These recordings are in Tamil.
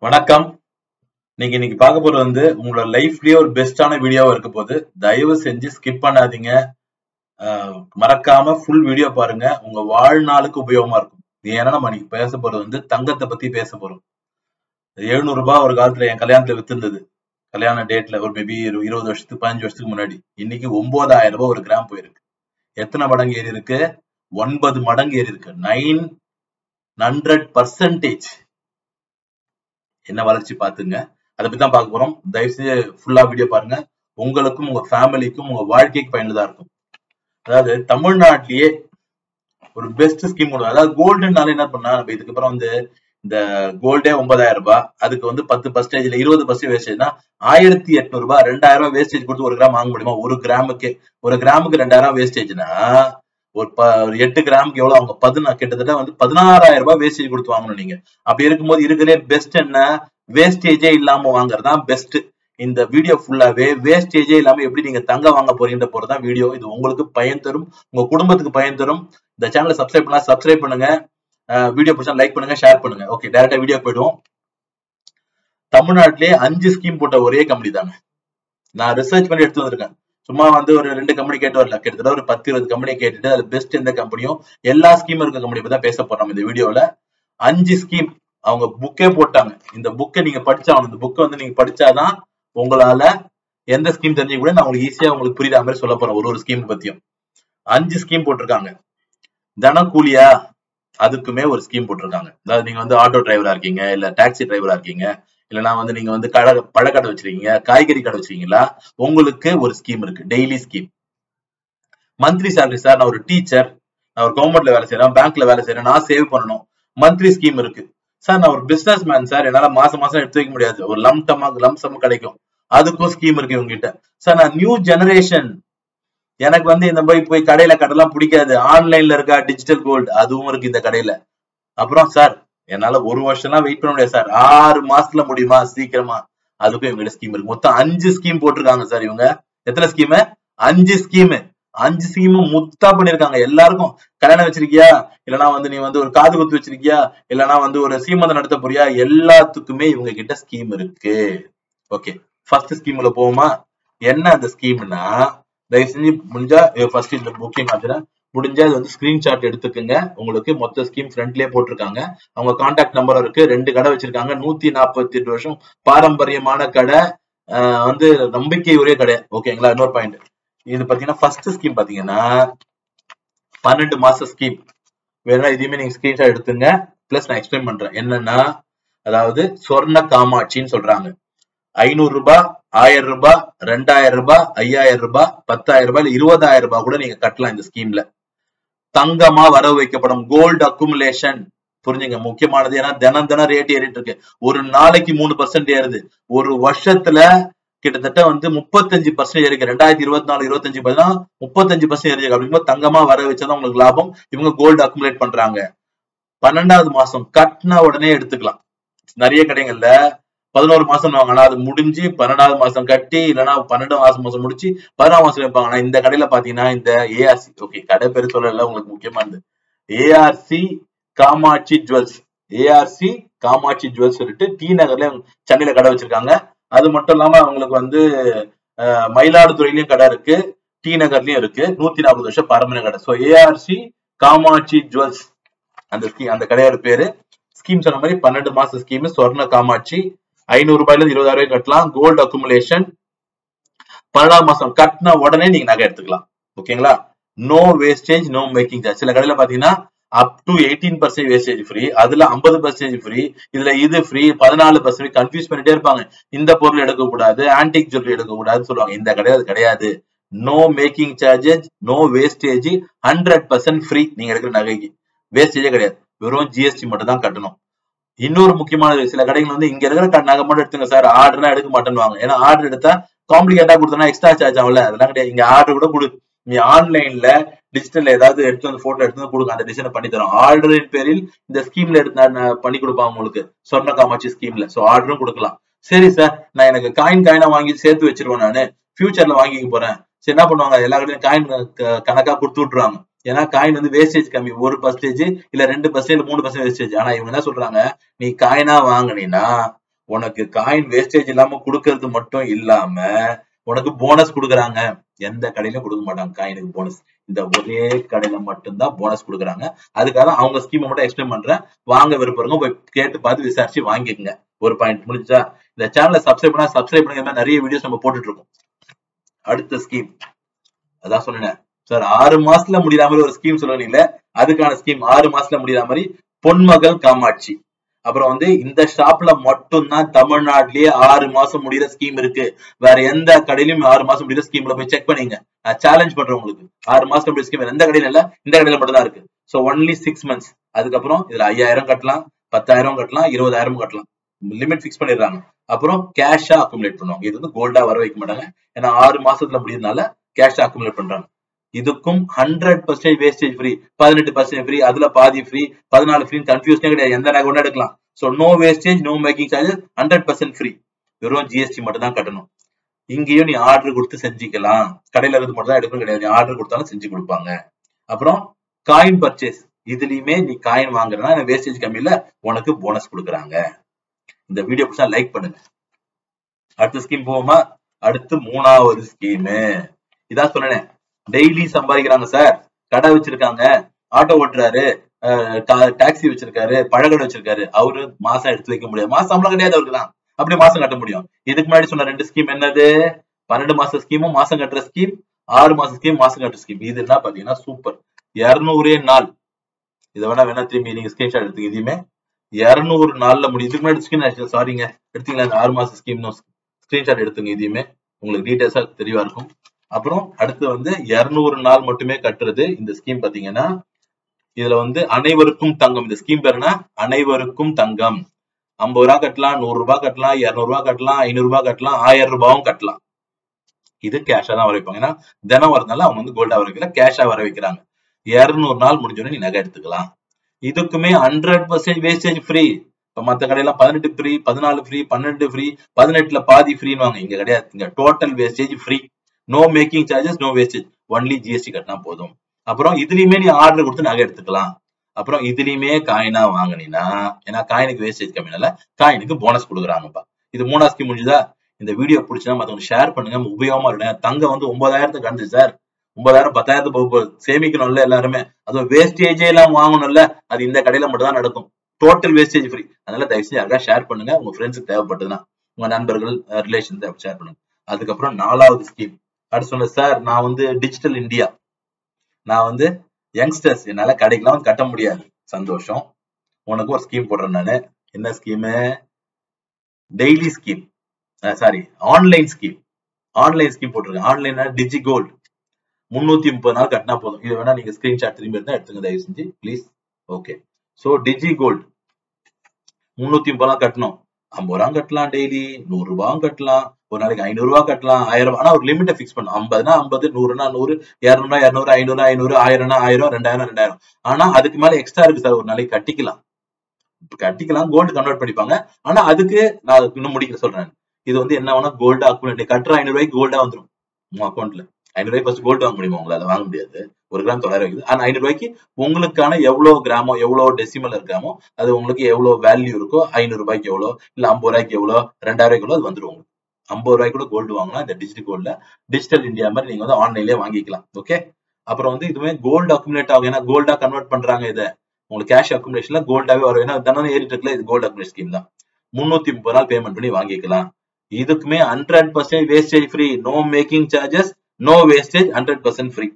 வணக்கம். இன்னைக்கு பார்க்க போறது உங்களோட லைஃப்லயே ஒரு பெஸ்டான வீடியோவா இருக்க போது. தயவு செஞ்சு ஸ்கிப் பண்ணாதீங்க. மறக்காம ஃபுல் வீடியோ பாருங்க. உங்க வாழ்நாளுக்கு உபயோகமா இருக்கும். ஏன்னா நம்ம இன்னைக்கு பேச போறது தங்கத்தை பத்தி பேச போறோம். 700 ரூபாய் ஒரு காலத்துல என் கல்யாணத்துல வித்திருந்தது. கல்யாண டேட்ல ஒரு மேபி 20 வருஷத்துக்கு 15 வருஷத்துக்கு முன்னாடி. இன்னைக்கு 9,000 ரூபாய் ஒரு கிராம் போயிருக்கு. எத்தனை மடங்கு ஏறி இருக்கு? 9 மடங்கு ஏறி இருக்கு. 900%. என்ன வளர்ச்சி பாத்துங்க. அதை பத்தி தான் பார்க்க போறோம். தயவு செஞ்சு ஃபுல்லா வீடியோ பாருங்க. உங்களுக்கும் உங்க ஃபேமிலிக்கும் உங்க வாழ்க்கைக்கு பயனுள்ளதா இருக்கும். அதாவது தமிழ்நாட்டிலேயே ஒரு பெஸ்ட் ஸ்கீம் ஒன்று. அதாவது கோல்டுனால என்ன பண்ணா, நம்ம இதுக்கப்புறம் இந்த கோல்டே 9,000 ரூபாய், அதுக்கு 10% 20% வேஸ்டேஜ்னா 1,800 ரூபாய், 2,000 ரூபாய் வேஸ்டேஜ் கொடுத்து ஒரு கிராம் வாங்க முடியுமா? ஒரு கிராமுக்கு 2,000 வேஸ்டேஜ்னா ஒரு 8 கிராமுக்கு எவ்வளவு? அவங்க கிட்டத்தட்ட 16,000 ரூபாய் வேஸ்டேஜ் கொடுத்து வாங்கணும் நீங்க. அப்படி இருக்கும்போது இருக்கிறதே பெஸ்ட் என்ன? வேஸ்டேஜே இல்லாம வாங்குறதுதான் பெஸ்ட். இந்த வீடியோ ஃபுல்லாவே வேஸ்டேஜே இல்லாம எப்படி நீங்க தங்க வாங்க போறீங்க போறதான் வீடியோ. இது உங்களுக்கு பயன் தரும், உங்க குடும்பத்துக்கு பயன் தரும். இந்த சேனலை சப்ஸ்கிரைப் பண்ணலாம், சப்ஸ்கிரைப் பண்ணுங்க. வீடியோ பிடிச்சா லைக் பண்ணுங்க, ஷேர் பண்ணுங்க. ஓகே, டைரக்டா வீடியோ போயிடுவோம். தமிழ்நாட்டிலே 5 ஸ்கீம் போட்ட ஒரே கம்பெனி தாங்க. நான் ரிசர்ச் பண்ணி எடுத்து வந்திருக்கேன். சும்மா ஒரு 2 கம்பெனி கேட்டு வரல, கிட்டத்தட்ட ஒரு 10-20 கம்பெனி கேட்டுட்டு அது பெஸ்ட் எந்த கம்பெனியும் எல்லா ஸ்கீமும் இருக்க கம்பெனி பத்தி தான் பேச போறோம் இந்த வீடியோல. 5 ஸ்கீம் அவங்க புக்கே போட்டாங்க. இந்த புக்கை நீங்க படிச்சாகணும். இந்த புக்கை நீங்க படிச்சாதான் உங்களால எந்த ஸ்கீம் தெரிஞ்சு கூட நான் உங்களுக்கு ஈஸியா உங்களுக்கு புரியுற மாதிரி சொல்ல போறேன். ஒரு ஸ்கீம் பத்தியும் 5 ஸ்கீம் போட்டிருக்காங்க. தினக்கூலியா அதுக்குமே ஒரு ஸ்கீம் போட்டிருக்காங்க. அதாவது நீங்க ஆட்டோ டிரைவரா இருக்கீங்க, இல்ல டாக்ஸி டிரைவரா இருக்கீங்க, இல்லைன்னா நீங்க பழக்கடை வச்சிருக்கீங்க, காய்கறி கடை வச்சிருக்கீங்களா, உங்களுக்கு ஒரு ஸ்கீம் இருக்கு. Daily scheme. Monthly salary sir, நான் ஒரு டீச்சர், நான் ஒரு கவர்மெண்ட்ல வேலை செய்யறேன், பேங்க்ல வேலை செய்யறேன், நான் சேவ் பண்ணணும். மந்த்லி ஸ்கீம் இருக்கு. சார் நான் ஒரு பிசினஸ் மேன் சார், என்னால மாசம் எடுத்து வைக்க முடியாது, ஒரு லம்சம் கிடைக்கும், அதுக்கும் ஸ்கீம் இருக்கு இவங்க சார் நான் நியூ ஜெனரேஷன், எனக்கு இந்த போய் கடையில கட்டெல்லாம் பிடிக்காது, ஆன்லைன்ல இருக்கா டிஜிட்டல் கோல்டு, அதுவும் இருக்கு இந்த கடையில. அப்புறம் சார் என்னால 1 வருஷம்லாம் வெயிட் பண்ண முடியாது சார், 6 மாசத்துல முடியுமா சீக்கிரமா, அதுக்கும் இவங்க ஸ்கீம் இருக்கு. மொத்தம் 5 ஸ்கீம் போட்டிருக்காங்க சார் இவங்க. எத்தனை ஸ்கீம்? 5 ஸ்கீம். 5 ஸ்கீமும் முத்தா பண்ணிருக்காங்க. எல்லாருக்கும் கல்யாணம் வச்சிருக்கியா, இல்லனா நீ ஒரு காது குத்து வச்சிருக்கியா, இல்லனா ஒரு சீமந்தம் நடத்த போறியா, எல்லாத்துக்குமே இவங்க கிட்ட ஸ்கீம் இருக்கு. ஓகே, ஃபர்ஸ்ட் ஸ்கீம்ல போவோமா? என்ன அந்த ஸ்கீம்னா, தயவு செஞ்சு முடிஞ்சா ஃபர்ஸ்ட் இந்த புக்கிங் மாத்திரம் முடிஞ்சா இது ஸ்கிரீன்ஷாட் எடுத்துக்கங்க. உங்களுக்கு மொத்த ஸ்கீம் ஃப்ரண்ட்லயே போட்டிருக்காங்க. அவங்க கான்டாக்ட் நம்பர் இருக்கு. 2 கடை வச்சிருக்காங்க. 148 வருஷம் பாரம்பரியமான கடை, நம்பிக்கை உரிய கடை. ஓகேங்களா? இன்னொரு பாயிண்ட், இது பாத்தீங்கன்னா ஃபர்ஸ்ட் ஸ்கீம் பாத்தீங்கன்னா 12 மாச ஸ்கீம். வேணா இதையுமே நீங்க ஸ்கிரீன்ஷாட் எடுத்துங்க. பிளஸ் நான் எக்ஸ்பிளைன் பண்றேன் என்னன்னா, அதாவது சொர்ண காமாட்சின்னு சொல்றாங்க. 500 ரூபாய், 1000 ரூபாய், 2000 ரூபாய், 5000 ரூபாய், 10,000 ரூபாய், 20,000 ரூபாய் கூட நீங்க கட்டலாம் இந்த ஸ்கீம்ல. தங்கமா வரவு வைக்கப்படும், கோல்டு அக்குமுலேஷன். புரிஞ்சுங்க, முக்கியமானது. ஏன்னா தினம் ரேட் ஏறிட்டு இருக்கு. ஒரு நாளைக்கு 3% ஏறுது. ஒரு வருஷத்துல கிட்டத்தட்ட 35% ஏறிருக்கு. 2024, 25 பார்த்தீங்கன்னா 35% ஏறிருக்கு. அப்படிங்கும்போது தங்கமா வர வச்சாதான் உங்களுக்கு லாபம். இவங்க கோல்டு அக்குமுலேட் பண்றாங்க. 12வது மாசம் கட்டின உடனே எடுத்துக்கலாம். நிறைய கடைகள்ல 11 மாசம் ஆனா அது முடிஞ்சு 12வது மாசம் கட்டி, இல்லைன்னா 12 மாசம் முடிச்சு 11 மாசம் வைப்பாங்க. ஆனா இந்த கடையில பாத்தீங்கன்னா இந்த ஏஆர்சி, ஓகே கடை பேர் சொல்லல, உங்களுக்கு முக்கியமானது ARC Kamatchi jewels. ARC Kamatchi jewels சொல்லிட்டு டி நகர்ல சென்னையில கடை வச்சிருக்காங்க. அது மட்டும் இல்லாம அவங்களுக்கு மயிலாடுதுறையிலயும் கடை இருக்கு, டி நகர்லயும் இருக்கு. 140 வருஷம் பாரம்பரிய கடை. ஸோ ஏஆர்சி காமாட்சி ஜுவல்ஸ் அந்த கடையோட பேரு. ஸ்கீம் சொன்ன மாதிரி 12 மாச ஸ்கீம், சொர்ண காமாட்சி. 500 ரூபாயில இருந்து 20,000 ரூபாய் கட்டலாம். Gold accumulation. 12வது மாசம் கட்டின உடனே நீங்க நகை எடுத்துக்கலாம். ஓகேங்களா? No wastage, no making charge. சில கடையில பாத்தீங்கன்னா அப் டு 18% வேஸ்டேஜ் ஃப்ரீ, அதுல 50% ஃப்ரீ, இதுல இது ஃப்ரீ, 14% கன்ஃபியூஸ் பண்ணிட்டே இருப்பாங்க. இந்த பொருள் எடுக்கக்கூடாது, ஆன்டிக் ஜுவல்லரி எடுக்கக்கூடாதுன்னு சொல்லுவாங்க. இந்த கடையில அது கிடையாது. No making charges, no wastage, 100% free. நீங்க எடுக்கிற நகைக்கு வேஸ்டேஜே கிடையாது. வெறும் ஜிஎஸ்டி மட்டும் தான் கட்டணும். இன்னொரு முக்கியமான, சில கடைகள் இங்க இருக்கிற நகை மட்டும் எடுத்துங்க சார், ஆர்டர்லாம் எடுக்க மாட்டேன்னு. ஏன்னா ஆர்டர் எடுத்தா காம்ப்ளிகேட்டா கொடுத்தா எக்ஸ்ட்ரா சார்ஜ் ஆகல. அதெல்லாம் கிடையாது. இங்க ஆர்டர் கூட கொடு, நீ ஆன்லைன்ல டிஜிட்டல் ஏதாவது எடுத்து போட்டோ எடுத்து கொடுங்க, அந்த டிசைனை பண்ணி தரோம். ஆர்டரின் பேரில் இந்த ஸ்கீம்ல எடுத்து பண்ணி கொடுப்பாங்க உங்களுக்கு, சொர்ண காமாட்சி ஸ்கீம்ல. சோ ஆர்டரும் கொடுக்கலாம். சரி சார், நான் எனக்கு காயினா வாங்கி சேர்த்து வச்சிருவேன், நானு ஃபியூச்சர்ல வாங்கிக்க போறேன். சரி, என்ன பண்ணுவாங்க, எல்லா கடையிலும் காயின் கணக்கா கொடுத்து விட்டுருவாங்க. ஏன்னா காயின் வேஸ்டேஜ் கம்மி, 1% இல்ல 2% 3% வேஸ்டேஜ். ஆனா இவங்க என்ன சொல்றாங்க, நீ காயினா வாங்கினீங்கன்னா உனக்கு காயின் வேஸ்டேஜ் இல்லாம கொடுக்கறது மட்டும் இல்லாம உனக்கு போனஸ் கொடுக்குறாங்க. எந்த கடையிலும் கொடுக்க மாட்டாங்க காயினுக்கு போனஸ். இந்த ஒரே கடையில மட்டும்தான் போனஸ் கொடுக்குறாங்க. அதுக்காக அவங்க ஸ்கீமை மட்டும் எக்ஸ்பிளைன் பண்றேன். வாங்க விருப்பங்க போய் கேட்டு பார்த்து விசாரிச்சு வாங்கிக்கோங்க. ஒரு பாயிண்ட் முடிஞ்சா இந்த சேனலை சப்ஸ்கிரைப் பண்ணா சப்ஸ்கிரைப் பண்ணுங்க. நிறைய வீடியோஸ் நம்ம போட்டுட்டு இருக்கோம். அடுத்த ஸ்கீம் அதான் சொன்னேன் சார், 6 மாசத்துல முடியாத மாதிரி ஒரு ஸ்கீம் சொல்லுவீங்கள, அதுக்கான ஸ்கீம் 6 மாசத்துல முடியாத மாதிரி பொன்மகள் காமாட்சி. அப்புறம் வந்து இந்த ஷாப்ல மட்டும்தான் தமிழ்நாட்டிலேயே 6 மாசம் முடிகிற ஸ்கீம் இருக்கு. வேற எந்த கடையிலும் 6 மாசம் முடிகிற ஸ்கீம்ல போய் செக் பண்ணீங்க. நான் சேலஞ்ச் பண்றேன் உங்களுக்கு. 6 மாசம் முடிகிற ஸ்கீம் எந்த கடையில இல்ல, இந்த கடையில மட்டும் தான் இருக்கு. So only 6 months. அதுக்கப்புறம் இதுல 5000 கட்டலாம், 10,000 கட்டலாம், 20,000 கட்டலாம். லிமிட் பிக்ஸ் பண்ணிடுறாங்க. அப்புறம் கேஷா அக்குமுலேட் பண்ணுவாங்க. இது வந்து கோல்டா வர வைக்க மாட்டாங்க. ஏன்னா 6 மாசத்துல முடியறதுனால கேஷா அக்குமுலேட் பண்றாங்க. இதுக்கும் 100% வேஸ்டேஜ் ஃப்ரீ, 18% ஃப்ரீ, அதுல பாதி ஃப்ரீ, 14 ஃப்ரீ, கன்ஃபியூஷனே கிடையாது. எந்த நகை ஒண்ணு எடுக்கலாம். So no wastage, no making charges, 100% free. வெறும் ஜிஎஸ்டி மட்டும் தான் கட்டணும். இங்கேயும் நீ ஆர்டர் கொடுத்து செஞ்சுக்கலாம். கடையில இருந்து மட்டும் தான் எடுக்கணும் கிடையாது. நீ ஆர்டர் கொடுத்தாலும் செஞ்சு கொடுப்பாங்க. அப்புறம் காயின் பர்ச்சேஸ், இதுலயுமே நீ காயின் வாங்குறனா வேஸ்டேஜ் கம்மி இல்ல, உனக்கு போனஸ் கொடுக்குறாங்க. இந்த வீடியோ பிடிச்சா லைக் பண்ணுங்க. அடுத்த ஸ்கீம் போவோமா? அடுத்து 3வது ஸ்கீம். இதான் சொன்னேன், டெய்லி சம்பாதிக்கிறாங்க சார், கடை வச்சிருக்காங்க, ஆட்டோ ஓட்டுறாரு, டாக்ஸி வச்சிருக்காரு, பழக்கடை வச்சிருக்காரு. அவரு மாசம் எடுத்து வைக்க முடியாது. மாசம் சம்பளம் கிடையாது அவருக்கு தான், அப்படி மாசம் கட்ட முடியும். இதுக்கு முன்னாடி சொன்ன 2 ஸ்கீம் என்னது? 12 மாச ஸ்கீமும் மாசம் கட்டுற ஸ்கீம், 6 மாச ஸ்கீம் மாசம் கட்டுற ஸ்கீம். இது என்ன பாத்தீங்கன்னா சூப்பர். 200 நாள். இதை வேணா திரும்பி நீங்க ஸ்கிரீன்ஷாட் எடுத்துங்க. இதுவுமே 200 நாள்ல முடியும். இதுக்கு முன்னாடி ஸ்கிரீன் சாரிங்க எடுத்தீங்களா? 6 மாச ஸ்கீம் ஸ்கிரீன்ஷாட் எடுத்துங்க. இதுவுமே உங்களுக்கு டீடைல்ஸா தெளிவா இருக்கும். அப்புறம் அடுத்து வந்து 200 நாள் மட்டுமே கட்டுறது இந்த ஸ்கீம். பாத்தீங்கன்னா இதுல வந்து அனைவருக்கும் தங்கம். இந்த ஸ்கீம் பேருனா அனைவருக்கும் தங்கம். 50 ரூபாய் கட்டலாம், 100 ரூபாய் கட்டலாம், 200 ரூபாய் கட்டலாம், 500 ரூபாய் கட்டலாம், 1000 ரூபாயும் கட்டலாம். இது கேஷா தான் வர வைப்பாங்க. ஏன்னா தினம் வரதுனால அவங்க வந்து கோல்டா வர வைக்கல, கேஷா வர வைக்கிறாங்க. 200 நாள் முடிஞ்சோடனே நீ நகை எடுத்துக்கலாம். இதுக்குமே 100% வேஸ்டேஜ் ஃப்ரீ. இப்ப மத்த கடையெல்லாம் 18 ஃப்ரீ, 14 ஃப்ரீ, 12 ஃப்ரீ, 18ல பாதி ஃப்ரீன்னு வாங்க. இங்க கிடையாது. இங்க total wastage free. No making charges, no wastage. Only GST கட்டினா போதும். அப்புறம் இதுலயுமே நீ ஆர்டர் கொடுத்து நகை எடுத்துக்கலாம். அப்புறம் இதுலயுமே காயினா வாங்கினா, ஏன்னா காயினுக்கு வேஸ்டேஜ் கம்மினால காயினுக்கு போனஸ் கொடுக்குறாங்கப்பா. இது 3வது ஸ்கீம் முடிஞ்சுதா? இந்த வீடியோ பிடிச்சா மத்தவங்க ஷேர் பண்ணுங்க, உபயோகமா இருக்கும். தங்கம் வந்து 9,000 கண்டு சார், 9,000 10,000 சேமிக்கணும்ல எல்லாருமே. அதுவும் வேஸ்டேஜே எல்லாம் வாங்கணும்ல, அது இந்த கடையில மட்டும் தான் நடக்கும். Total wastage free. அதனால தயவுசெய்து யாருக்கா ஷேர் பண்ணுங்க. உங்க ஃப்ரெண்ட்ஸுக்கு தேவைப்பட்டதுன்னா, உங்க நண்பர்கள் ரிலேஷன் ஷேர் பண்ணுங்க. அதுக்கப்புறம் 4வது ஸ்கீம். அடுத்து சொன்ன சார், நான் வந்து டிஜிட்டல் இந்தியா, நான் வந்து யங்ஸ்டர்ஸ், என்னால கடைக்கெல்லாம் வந்து கட்ட முடியாது. சந்தோஷம், உனக்கு ஒரு ஸ்கீம் போடுறேன் நானு. என்ன scheme? Daily scheme, sorry online scheme. Online scheme போட்டிருக்கேன். ஆன்லைன் டிஜி கோல்டு 330 நாள் கட்டினா போதும். இது வேணா நீங்க ஸ்கிரீன்ஷாட் திரும்பி இருந்தா எடுத்துங்க தயவு செஞ்சு please. Okay. So digi gold 330 நாள் கட்டணும். 50 ரூபாய் கட்டலாம், டெய்லி 100 ரூபாயும் கட்டலாம், ஒரு நாளைக்கு 500 ரூபாய் கட்டலாம், 1000 ரூபாய். ஆனா ஒரு லிமிட்டை பிக்ஸ் பண்ணும். 50னா 50, 100னா 100, 200னா 200, 500னா 500, 1000னா 1000, 2000 2000. ஆனா அதுக்கு மேல எக்ஸ்ட்ரா இருக்கு சார், ஒரு நாளைக்கு கட்டிக்கலாம். கோல்டு கன்வெர்ட் பண்ணிப்பாங்க. ஆனா அதுக்கு நான் இன்னும் முடிக்க சொல்றேன். இது வந்து என்ன வேணா கோல்டா அக்குமுலேட் கட்டுற 500 ரூபாய்க்கு கோல்டா வந்துடும் உங்க அக்கௌண்ட்ல. 500 ரூபாய்க்கு ஃபர்ஸ்ட் கோல்டு வாங்க முடியுமா உங்களால? வாங்க முடியாது. 1 கிராம் 900 இருக்குது. ஆனா 500 ரூபாய்க்கு உங்களுக்கான எவ்வளவு கிராமோ எவ்வளவு டெசிமல் இருக்காமோ அது உங்களுக்கு எவ்வளவு வேல்யூ இருக்கோ, 500 ரூபாய்க்கு எவ்வளோ, இல்ல 50 ரூபாய்க்கு எவ்வளோ, 2000 ரூபாய்க்கு எவ்வளோ அது வந்துடும் உங்களுக்கு. 50 ரூபாய்க்கு கூட கோல்டு வாங்கலாம். இந்த டிஜிட்டல் கோல்ட்ல டிஜிட்டல் இந்தியா மாதிரி நீங்க வந்து ஆன்லைன்லயே வாங்கிக்கலாம். ஓகே. அப்புறம் வந்து இதுவே கோல்டு அக்குமுலேட் ஆகும். ஏன்னா கோல்டா கன்வெர்ட் பண்றாங்க. இதை உங்களுக்கு கேஷ் அக்குமுலேஷன்ல கோல்டாவே வரும். ஏன்னா தினம் ஏறிட்டு இருக்குல்ல, இது கோல்டு அக்குமுலேட் ஸ்கீம் தான். 330 நாள் பேமெண்ட் பண்ணி வாங்கிக்கலாம். இதுக்குமே 100% wastage free. No making charges, no wastage, 100% free.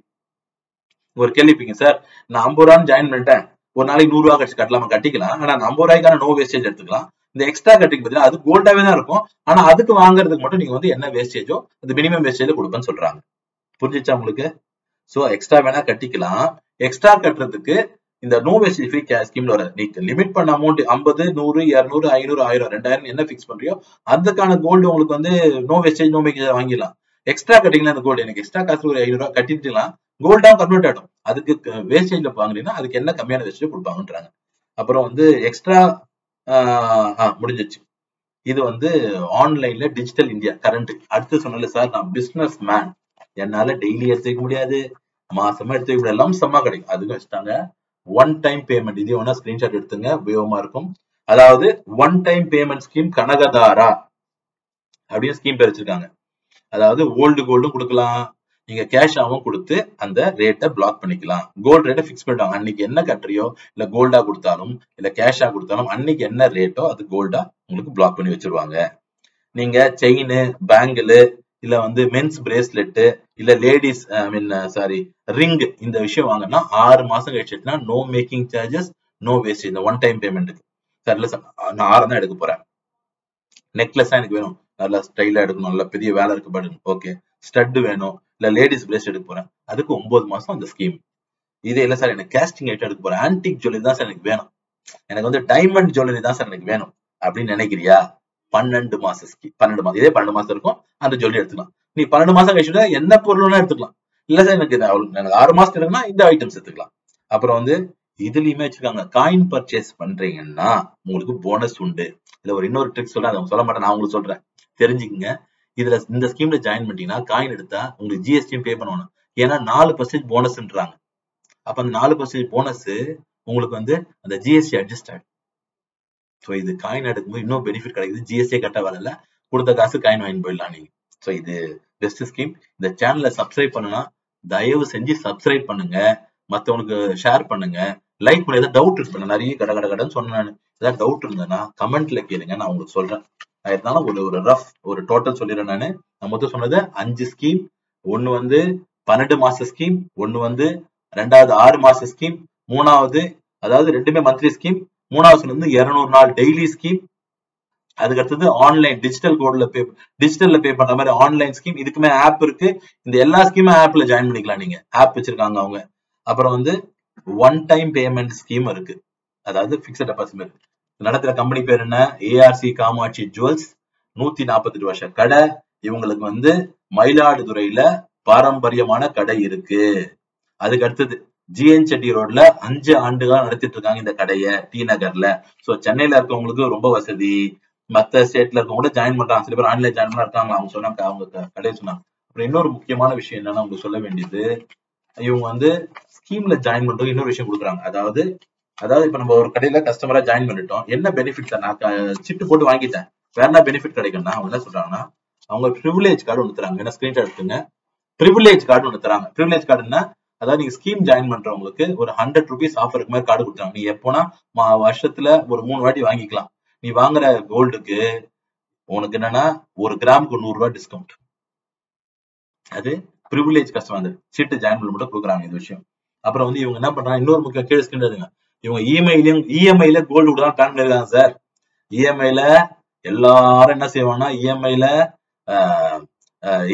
ஒரு கேள்விப்பீங்க சார், நான் 50 ரூபான்னு ஜாயின் பண்ணிட்டேன், ஒரு நாளைக்கு 100 ரூபாய் கழிச்சு கட்டலாமா? கட்டிக்கலாம். ஆனா 50 ரூபாய்க்கான நோ வேஸ்டேஜ் எடுத்துக்கலாம். இந்த எக்ஸ்ட்ரா கட்டிங் பார்த்தீங்கன்னா அது கோல்டாவே தான் இருக்கும். ஆனா அதுக்கு வாங்குறதுக்கு மட்டும் நீங்க வந்து என்ன வேஸ்டேஜோ அது மினிமம் வேஸ்டேஜ் கொடுப்பேன்னு சொல்றாங்க. புரிஞ்சிச்சா உங்களுக்கு? சோ எக்ஸ்ட்ரா வேணா கட்டிக்கலாம். எக்ஸ்ட்ரா கட்டுறதுக்கு இந்த நோ வேஸ்டேஜ் ஃப்ரீ ஸ்கீம்ல வராது. நீங்க லிமிட் பண்ண அமௌண்ட் 50, 100, 200, 500, 1000, 2000 என்ன பிக்ஸ் பண்றியோ அதுக்கான கோல்டு உங்களுக்கு வந்து நோ வேஸ்டேஜ், நோ மேக்கிங் வாங்கிடலாம். எக்ஸ்ட்ரா கட்டிங்களா அந்த கோல்டு, எனக்கு எக்ஸ்ட்ரா காசு ஒரு 500 ரூபாய் கட்டிட்டுலாம் கோல்டா கன்வெர்ட் ஆயிடும். அதுக்கு வேஸ்டேஜ்ல வாங்குறீங்கன்னா அதுக்கு என்ன கம்மியான வேஸ்டேஜ் கொடுப்பாங்கன்றாங்க. அப்புறம் வந்து எக்ஸ்ட்ரா முடிஞ்சிச்சு. இது வந்து ஆன்லைன்ல டிஜிட்டல் இந்தியா கரண்ட். அடுத்து சொன்னல சார், நான் பிசினஸ் மேன், என்னால டெய்லி எடுத்து வைக்க முடியாது, மாசமா எடுத்து வைக்க முடியாது, லம்சமா கிடைக்கும். அதுக்கும் வச்சுட்டாங்க ஒன் டைம் பேமெண்ட். இது வேணா ஸ்கிரீன்ஷாட் எடுத்துங்க, உபயோகமா இருக்கும். அதாவது one time payment scheme Kanakadhara அப்படின்னு ஸ்கீம் பேர் வச்சிருக்காங்க. அதாவது ஓல்டு கோல்டும் கொடுக்கலாம், நீங்க கேஷாவும் கொடுத்து அந்த ரேட்டை பிளாக் பண்ணிக்கலாம். கோல்டு ரேட்டை பிக்ஸ் பண்ணிடுவாங்க. அன்னைக்கு என்ன கட்டுறியோ இல்ல கோல்டா கொடுத்தாலும் இல்ல கேஷா கொடுத்தாலும் அன்னைக்கு என்ன ரேட்டோ அது கோல்டா உங்களுக்கு பிளாக் பண்ணி வச்சிருவாங்க. நீங்க செயின், பேங்கிள், இல்ல வந்து மென்ஸ் பிரேஸ்லெட், இல்ல லேடிஸ் ரிங் இந்த விஷயம் வாங்கினா 6 மாசம் கழிச்சுனா no making charges, no wastage. இந்த ஒன் டைம் பேமெண்ட்டுக்கு சார் இல்ல சார் நான் 6 தான் எடுக்க போறேன், நெக்லஸ் தான் எனக்கு வேணும், நல்லா ஸ்டைலா எடுக்கணும், நல்ல பெரிய வேலை இருக்கு பாருங்க, ஓகே. ஸ்டட் வேணும், இல்ல லேடிஸ் பிரேஸ்லெட் எடுக்க போறேன், அதுக்கு 9 மாசம் அந்த ஸ்கீம். இதே இல்ல சார் எனக்கு கேஸ்டிங் ஐட்டம் எடுக்க போறேன், ஆன்டிக் ஜுவல்லரி தான் சார் எனக்கு வேணும், எனக்கு வந்து டைமண்ட் ஜுவல்லரி தான் சார் எனக்கு வேணும் அப்படின்னு நினைக்கிறியா, 12 மாசம் ஸ்கீம். 12 மாசம், இதே 12 மாசம் இருக்கும், அந்த ஜுவல்லரி எடுத்துக்கலாம். நீ 12 மாசம் கழிச்சுட்டா என்ன பொருள்னா எடுத்துக்கலாம். இல்ல சார் எனக்கு 6 மாசத்துக்கு இருக்குன்னா இந்த ஐட்டம்ஸ் எடுத்துக்கலாம். அப்புறம் வந்து இதுலயுமே வச்சிருக்காங்க, காயின் பர்ச்சேஸ் பண்றீங்கன்னா உங்களுக்கு போனஸ் உண்டு. இதுல ஒரு இன்னொரு ட்ரிக் சொல்றேன், அதை சொல்ல மாட்டேன், நான் உங்களுக்கு சொல்றேன், தெரிஞ்சுக்கங்க. இதுல இந்த ஸ்கீம்ல ஜாயின் பண்ணிட்டீங்கன்னா காயின் எடுத்தா உங்களுக்கு ஜிஎஸ்டியும் பே பண்ணணும். ஏன்னா 4% போனஸ்ன்றாங்க. அப்ப அந்த 4% போனஸ் உங்களுக்கு வந்து அந்த ஜிஎஸ்டி அட்ஜஸ்ட் ஆகும். ஸோ இது காயின் எடுக்கும்போது இன்னும் பெனிஃபிட் கிடைக்குது, ஜிஎஸ்டி கட்ட வேலை இல்ல, கொடுத்த காசு காயின் வாங்கி போயிடலாம் நீங்க. ஸோ இது பெஸ்ட் ஸ்கீம். இந்த சேனலை சப்ஸ்கிரைப் பண்ணனா தயவு செஞ்சு சப்ஸ்கிரைப் பண்ணுங்க, மற்றவனுக்கு ஷேர் பண்ணுங்க, லைக் பண்ணி. ஏதாவது டவுட் இருக்கு, நிறைய கடன்னு சொன்னேன் நான், ஏதாவது டவுட் இருந்ததுன்னா கமெண்ட்ல கேளுங்க, நான் உங்களுக்கு சொல்றேன். இருந்தாலும் ஒரு ரஃப் ஒரு டோட்டல் சொல்லிடுறேன். நான் மொத்தம் சொன்னது 5 ஸ்கீம். ஒன்னு வந்து 12 மாச ஸ்கீம், ஒன்னு வந்து 2வது 6 மாச ஸ்கீம், 3வது அதாவது 2மே மந்த்லி ஸ்கீம், 3வது வந்து 200 நாள் டெய்லி ஸ்கீம். அதுக்கு அடுத்தது ஆன்லைன் டிஜிட்டல்ல பே பண்ற மாதிரி ஆன்லைன் ஸ்கீம். இதுக்குமே ஆப் இருக்கு. இந்த எல்லா ஸ்கீமும் ஆப்ல ஜாயின் பண்ணிக்கலாம், நீங்க ஆப் வச்சிருக்காங்க அவங்க. அப்புறம் வந்து ஒன் டைம் பேமெண்ட் ஸ்கீம் இருக்கு, அதாவது பிக்ஸட் டெபாசிட். நடத்துற கம்பெனி பேர் என்ன, ஏஆர்சி காமாட்சி ஜுவல்ஸ், 148 வருஷ கடை. இவங்களுக்கு வந்து மயிலாடுதுறையில பாரம்பரியமான கடை இருக்கு. அதுக்கு அடுத்தது ஜிஎன் செட்டி ரோட்ல 5 ஆண்டுகளா நடத்திட்டு இருக்காங்க இந்த கடையை, டி நகர்ல. சோ சென்னையில இருக்கவங்களுக்கு ரொம்ப வசதி, மத்த ஸ்டேட்ல இருக்கவங்க கூட ஜாயின் பண்றாங்க, சில பேர் ஆன்லைன் ஜாயின் பண்ணா இருக்காங்க. அவங்க சொன்னாங்க, அவங்க கடையை சொன்னாங்க. அப்புறம் இன்னொரு முக்கியமான விஷயம் என்னன்னா உங்களுக்கு சொல்ல வேண்டியது, இவங்க வந்து ஸ்கீம்ல ஜாயின் பண்றது இன்னொரு விஷயம் கொடுக்குறாங்க. அதாவது இப்ப நம்ம ஒரு கடையில கஸ்டமரா ஜாயின் பண்ணிட்டோம், என்ன பெனிஃபிட் சார், நான் சிட்டு போட்டு வாங்கிட்டேன், வேற என்ன பெனிஃபிட் கிடைக்கும்னா அவங்க என்ன சொல்றாங்கன்னா, அவங்க ப்ரிவிலேஜ் கார்டு ஒன்று தராங்க. என்ன ஸ்கிரீன்ஷாட் எடுத்துங்க, ப்ரிவிலேஜ் கார்டு ஒன்று தராங்க. ப்ரிவிலேஜ் கார்டுன்னா அதாவது நீங்க ஸ்கீம் ஜாயின் பண்றவங்களுக்கு ஒரு 100 rupees ஆஃபர் இருக்கு மாதிரி கார்டு கொடுத்தாங்க. நீ எப்போனா வருஷத்துல ஒரு 3 வாட்டி வாங்கிக்கலாம். நீ வாங்குற கோல்டுக்கு உனக்கு என்னன்னா 1 கிராமுக்கு 100 ரூபாய் டிஸ்கவுண்ட். அது ப்ரிவிலேஜ் கஸ்டமர், அந்த சீட்டு ஜாயின் பண்ண மட்டும் கொடுக்குறாங்க இந்த விஷயம். அப்புறம் வந்து இவங்க என்ன பண்றாங்க, இன்னொரு முக்கிய கீழே ஸ்கிரீன் எடுங்க, இவங்க இஎம்ஐல கோல்டு கூட பிளான் பண்ணிருக்காங்க சார். இஎம்ஐல எல்லாரும் என்ன செய்வாங்கன்னா, இஎம்ஐல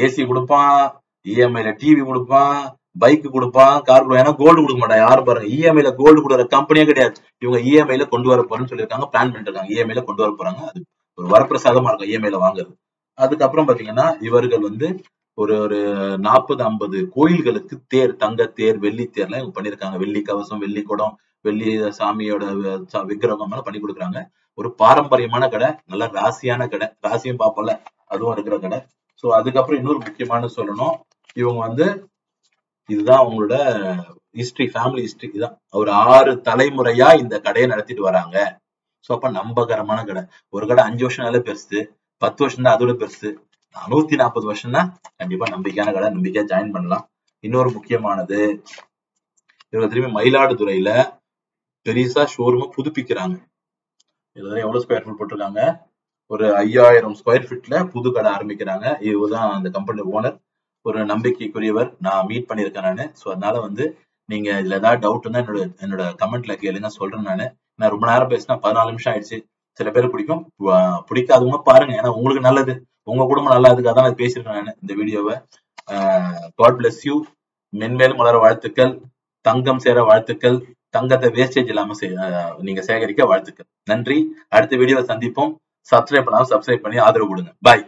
ஏசி கொடுப்பான், இஎம்ஐல டிவி கொடுப்பான், பைக் கொடுப்பான், கார் கொடுப்பான். ஏன்னா கோல்டு கொடுக்க மாட்டான் யாரும். பாருங்க, இஎம்ஐல கோல்டு கொடுக்குற கம்பெனியே கிடையாது. இவங்க இஎம்ஐல கொண்டு வர போறேன்னு சொல்லியிருக்காங்க, பிளான் பண்ணிட்டு இருக்காங்க. இஎம்ஐல கொண்டு வர போறாங்க, அது ஒரு வரப்பிரசாதமா இருக்கும் இஎம்ஐல வாங்குறது. அதுக்கப்புறம் பாத்தீங்கன்னா இவர்கள் வந்து ஒரு 40-50 கோயில்களுக்கு தேர், தங்க தேர், வெள்ளி தேர்லாம் இவங்க பண்ணிருக்காங்க. வெள்ளி கவசம், வெள்ளி குடம், வெள்ளி சாமியோட விக்கிரகம் எல்லாம் பண்ணி கொடுக்குறாங்க. ஒரு பாரம்பரியமான கடை, நல்ல ராசியான கடை, ராசியும் பார்ப்போம்ல அதுவும் இருக்கிற கடை. சோ அதுக்கப்புறம் இன்னொரு முக்கியமான சொல்லணும், இவங்க வந்து இதுதான் அவங்களோட ஹிஸ்டரி, ஃபேமிலி ஹிஸ்டரி. இதுதான் ஒரு 6 தலைமுறையா இந்த கடையை நடத்திட்டு வராங்க. சோ அப்ப நம்பகரமான கடை. ஒரு கடை 5 வருஷம்னால பெருசு, 10 வருஷம் தான் அதோட பெருசு, 140 வருஷம்னா கண்டிப்பா நம்பிக்கையான கடை, நம்பிக்கையா ஜாயின் பண்ணலாம். இன்னொரு முக்கியமானது, இவங்க திரும்பி மயிலாடுதுறையில பெரிசா ஷோரூம் புதுப்பிக்கிறாங்க. இதுல எவ்வளவு ஸ்கொயர் ஃபீட் போட்டிருக்காங்க, ஒரு 5000 ஸ்கொயர் ஃபீட்ல புது கடை ஆரம்பிக்கிறாங்க. இவர்தான் அந்த கம்பெனி ஓனர், ஒரு நம்பிக்கைக்குரியவர், நான் மீட் பண்ணிருக்கேன் நானு. சோ அதனால வந்து நீங்க இதுல ஏதாவது டவுட் இருந்தா என்னோட கமெண்ட்ல கேளுங்க, சொல்றேன் நானு. நான் ரொம்ப நேரம் பேசினா 14 நிமிஷம் ஆயிடுச்சு. சில பேர் பிடிக்கும், பிடிக்காதவங்க பாருங்க, ஏன்னா உங்களுக்கு நல்லது, உங்க குடும்பம் நல்லா அதுக்காக தான் நான் பேசியிருக்கேன் நான் இந்த வீடியோவை. God bless you. மென்மேலும் வளர வாழ்த்துக்கள், தங்கம் சேர வாழ்த்துக்கள், தங்கத்தை வேஸ்டேஜ் இல்லாம நீங்க சேகரிக்க வாழ்த்துக்கள். நன்றி. அடுத்த வீடியோவை சந்திப்போம். சப்ஸ்கிரைப் பண்ணாலும் சப்ஸ்கிரைப் பண்ணி ஆதரவு கொடுங்க. பாய்.